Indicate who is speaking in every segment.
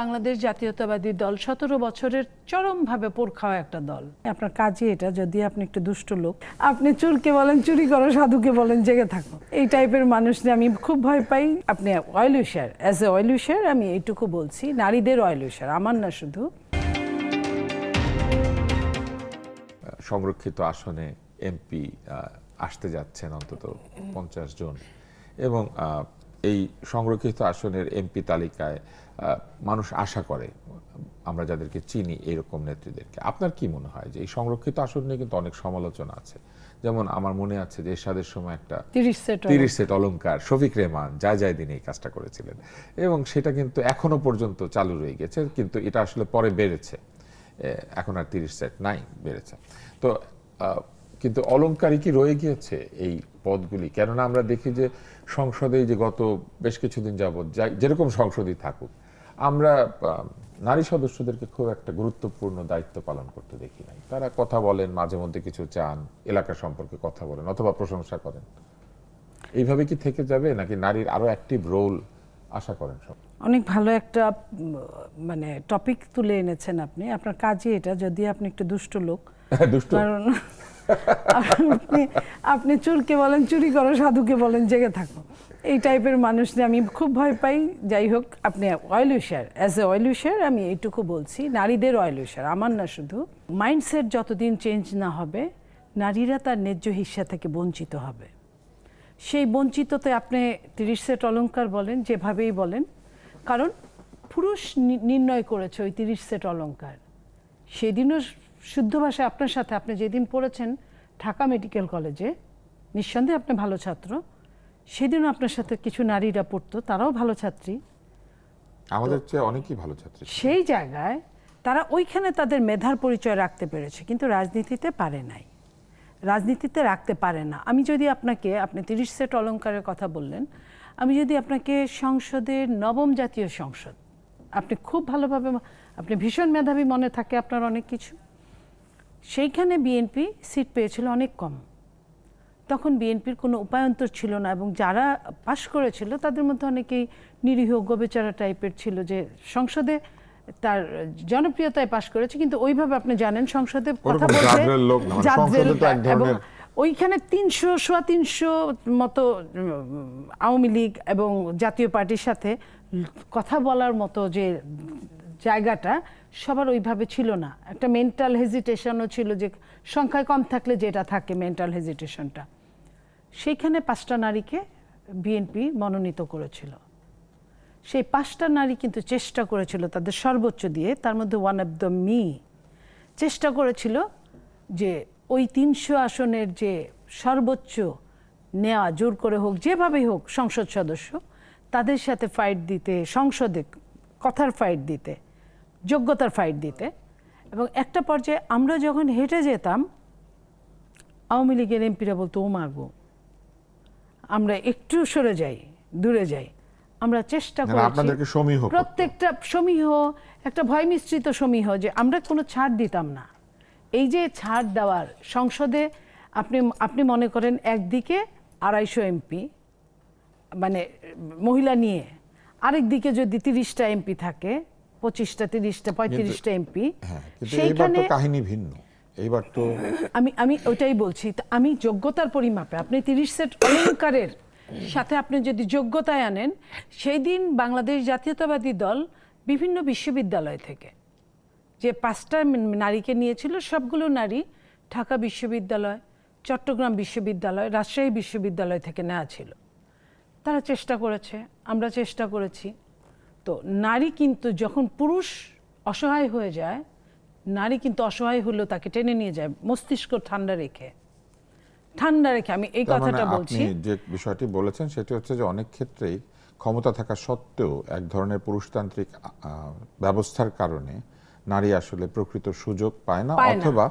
Speaker 1: বাংলাদেশ জাতীয়তাবাদী দল 17 বছরের চরমভাবে পোড় খাওয়া একটা দল। আপনার কাজই এটা, যদি আপনি একটু দুষ্ট লোক, আপনি চুরকে বলেন চুরি করো, সাধুকে বলেন জেগে থাকো, এই টাইপের মানুষ আমি খুব ভয় পাই। আপনি অয়েল উইশার, অ্যাজ এ অয়েল উইশার আমি এইটুকু বলছি, নারীদের অয়েল উইশার, আমার না শুধু।
Speaker 2: সংরক্ষিত আসনে এমপি আসতে যাচ্ছেন অন্তত 50 জন, এবং এই সংরক্ষিত আসনের এমপি তালিকায় মানুষ আশা করে, আমরা যাদেরকে চিনি এরকম নেত্রীদেরকে। আপনার কি মনে হয় যে এই সংরক্ষিত আসন নিয়ে কিন্তু অনেক সমালোচনা আছে? যেমন আমার মনে আছে যে এরশাদের সময় একটা 30 সেট অলংকার শফিক রেহমান যায় দিন এই কাজটা করেছিলেন, এবং সেটা কিন্তু এখনো পর্যন্ত চালু রয়ে গেছে, কিন্তু এটা আসলে পরে বেড়েছে, এখন আর 30 সেট নাই, বেড়েছে। তো কিন্তু অলংকারই কি রয়ে গিয়েছে এই পদগুলি? কেননা আমরা দেখি যে সংসদে যে গত বেশ কিছুদিন যাবৎ যেরকম সংসদই থাকুক, আমরা নারী সদস্যদেরকে খুব একটা গুরুত্বপূর্ণ দায়িত্ব পালন করতে দেখি নাই। তারা কথা বলেন, মাঝে মধ্যে কিছু চান, এলাকা সম্পর্কে কথা বলেন অথবা প্রশংসা করেন। এইভাবে কি থেকে যাবে, নাকি নারীর আরো অ্যাক্টিভ রোল আশা করেন? সব
Speaker 1: অনেক ভালো একটা মানে টপিক তুলে এনেছেন আপনি। আপনার কাজই এটা, যদি আপনি একটু দুষ্ট লোক, কারণ আপনি চুরকে বলেন চুরি করো, সাধুকে বলেন জেগে থাকো, এই টাইপের মানুষ আমি খুব ভয় পাই। যাই হোক, আপনি অয়েল উইশার, অ্যাজ এ অয়েল উইশার আমি এইটুকু বলছি, নারীদের অয়েল উইশার, আমার না শুধু। মাইন্ডসেট যতদিন চেঞ্জ না হবে, নারীরা তার ন্যায্য হিস্সা থেকে বঞ্চিত হবে। সেই বঞ্চিততে আপনি 30 সেট অলংকার বলেন, যেভাবেই বলেন, কারণ পুরুষ নির্ণয় করেছে ওই 30 সেট অলংকার। সেদিনও শুদ্ধ ভাষায় আপনার সাথে, আপনি যেদিন পড়েছেন ঢাকা মেডিকেল কলেজে, নিঃসন্দেহে আপনি ভালো ছাত্র, সেদিনও আপনার সাথে কিছু নারীরা পড়তো, তারাও ভালো ছাত্রী,
Speaker 2: আমাদের চেয়ে অনেকই ভালো ছাত্রী।
Speaker 1: সেই জায়গায় তারা ওইখানে তাদের মেধার পরিচয় রাখতে পেরেছে, কিন্তু রাজনীতিতে পারে নাই, রাজনীতিতে রাখতে পারে না। আমি যদি আপনাকে, আপনি 30 সেট অলংকারের কথা বললেন, আমি যদি আপনাকে সংসদের 9ম জাতীয় সংসদ, আপনি খুব ভালোভাবে, আপনি ভীষণ মেধাবী, মনে থাকে আপনার অনেক কিছু, সেইখানে বিএনপি সিট পেয়েছিল অনেক কম। তখন বিএনপির কোনো উপায়ন্তর ছিল না, এবং যারা পাশ করেছিল তাদের মধ্যে অনেকেই নিরীহ গোবেচারা টাইপের ছিল, যে সংসদে তার জনপ্রিয়তায় পাশ করেছে, কিন্তু ওইভাবে আপনি জানেন সংসদে কথা বলতে, এবং ওইখানে 300 মতো আওয়ামী লীগ এবং জাতীয় পার্টির সাথে কথা বলার মতো যে জায়গাটা সবার ওইভাবে ছিল না। একটা মেন্টাল হেজিটেশনও ছিল, যে সংখ্যায় কম থাকলে যেটা থাকে মেন্টাল হেজিটেশনটা। সেইখানে 5টা নারীকে বিএনপি মনোনীত করেছিল। সেই 5টা নারী কিন্তু চেষ্টা করেছিল তাদের সর্বোচ্চ দিয়ে, তার মধ্যে ওয়ান অফ দ্য মি, চেষ্টা করেছিল যে ওই 300 আসনের যে সর্বোচ্চ নেওয়া, জোর করে হোক, যেভাবেই হোক, সংসদ সদস্য, তাদের সাথে ফাইট দিতে, সংসদে কথার ফাইট দিতে, যোগ্যতার ফাইট দিতে। এবং একটা পর্যায়ে আমরা যখন হেঁটে যেতাম, আওয়ামী লীগের এমপিরা বলতো, ও মাগো, আমরা একটু সরে যাই, দূরে যাই। আমরা চেষ্টা করেছি প্রত্যেকটা সমীহ, একটা ভয় মিশ্রিত সমীহ, যে আমরা কোনো ছাড় দিতাম না। এই যে ছাড় দেওয়ার, সংসদে আপনি মনে করেন একদিকে 250 এমপি, মানে মহিলা নিয়ে, আরেক দিকে যদি 30টা এমপি থাকে, 25টা 30টা 35টা এমপি, সেইখানে
Speaker 2: কাহিনী ভিন্ন। এইবার তো
Speaker 1: আমি ওইটাই বলছি, আমি যোগ্যতার পরিমাপে, আপনি 30 সেট অলংকারের সাথে আপনি যদি যোগ্যতায় আনেন, সেই দিন বাংলাদেশ জাতীয়তাবাদী দল বিভিন্ন বিশ্ববিদ্যালয় থেকে যে 5টা নারীকে নিয়েছিল, সবগুলো নারী ঢাকা বিশ্ববিদ্যালয়, চট্টগ্রাম বিশ্ববিদ্যালয়, রাজশাহী বিশ্ববিদ্যালয় থেকে নেওয়া ছিল। তারা চেষ্টা করেছে, আমরা চেষ্টা করেছি। তো নারী কিন্তু যখন পুরুষ অসহায় হয়ে যায়, নারী কিন্তু অসহায় হলেও তাকে টেনে নিয়ে যায়, মস্তিষ্ক ঠান্ডা রেখে আমি এই কথাটা বলছি।
Speaker 2: আপনি যে বিষয়টি বলেছেন সেটি হচ্ছে যে অনেক ক্ষেত্রেই ক্ষমতা থাকা সত্ত্বেও এক ধরনের পুরুষতান্ত্রিক ব্যবস্থার কারণে নারী আসলে প্রকৃত সুযোগ পায় না, অথবা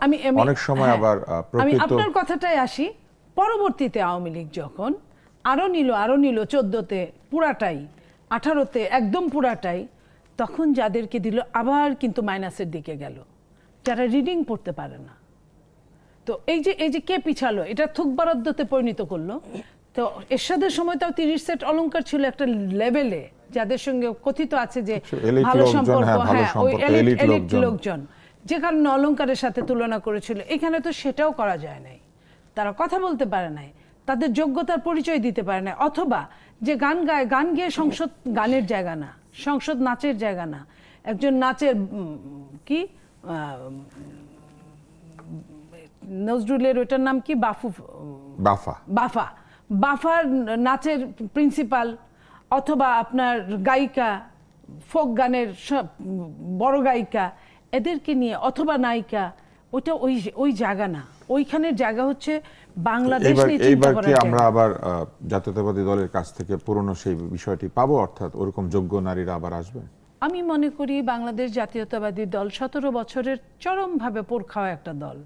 Speaker 2: অনেক সময় আবার
Speaker 1: আমি আপনার কথাটাই আসি। পরবর্তীতে আওয়ামী লীগ যখন আরো নিল 14তে পুরাটাই, 18তে একদম পুরাটাই, তখন যাদেরকে দিল আবার কিন্তু মাইনাসের দিকে গেল, যারা রিডিং পড়তে পারে না। তো এই যে কে পিছালো, এটা থুক বরাদ্দতে পরিণত করলো। তো এরশাদের সময় তাও 30 সেট অলংকার ছিল একটা লেভেলে, যাদের সঙ্গে কথিত আছে যে
Speaker 2: elite
Speaker 1: ভালো
Speaker 2: লোকজন,
Speaker 1: সম্পর্ক,
Speaker 2: হ্যাঁ, ভালো
Speaker 1: হ্যাঁ, ওই
Speaker 2: সম্পর্ক, elite
Speaker 1: এলিট
Speaker 2: লোকজন।
Speaker 1: লোকজন, যে কারণে অলংকারের সাথে তুলনা করেছিল। এখানে তো সেটাও করা যায় নাই, তারা কথা বলতে পারে নাই, তাদের যোগ্যতার পরিচয় দিতে পারে না। অথবা যে গান গায়, গান গেয়ে সংসদ গানের জায়গা না, সংসদ নাচের জায়গা না। একজন নাচের কি নজরুলের ওটার নাম কি,
Speaker 2: বাফা
Speaker 1: বাফা, বাফার নাচের প্রিন্সিপাল, অথবা আপনার গায়িকা, ফোক গানের বড় গায়িকা, এদেরকে নিয়ে, অথবা নায়িকা, ওটা ওই জায়গা না। ওইখানের জায়গা হচ্ছে বাংলাদেশ নিয়ে চিন্তা
Speaker 2: এইবার
Speaker 1: করার
Speaker 2: কি
Speaker 1: জায়গা।
Speaker 2: আমরা আবার জাতীয়তাবাদী দলের কাছ থেকে পুরনো সেই বিষয়টি পাবো, অর্থাৎ ওরকম যোগ্য নারীরা আবার আসবে?
Speaker 1: আমি মনে করি বাংলাদেশ জাতীয়তাবাদী দল 17 বছরের চরমভাবে পোড় খাওয়া একটা দল।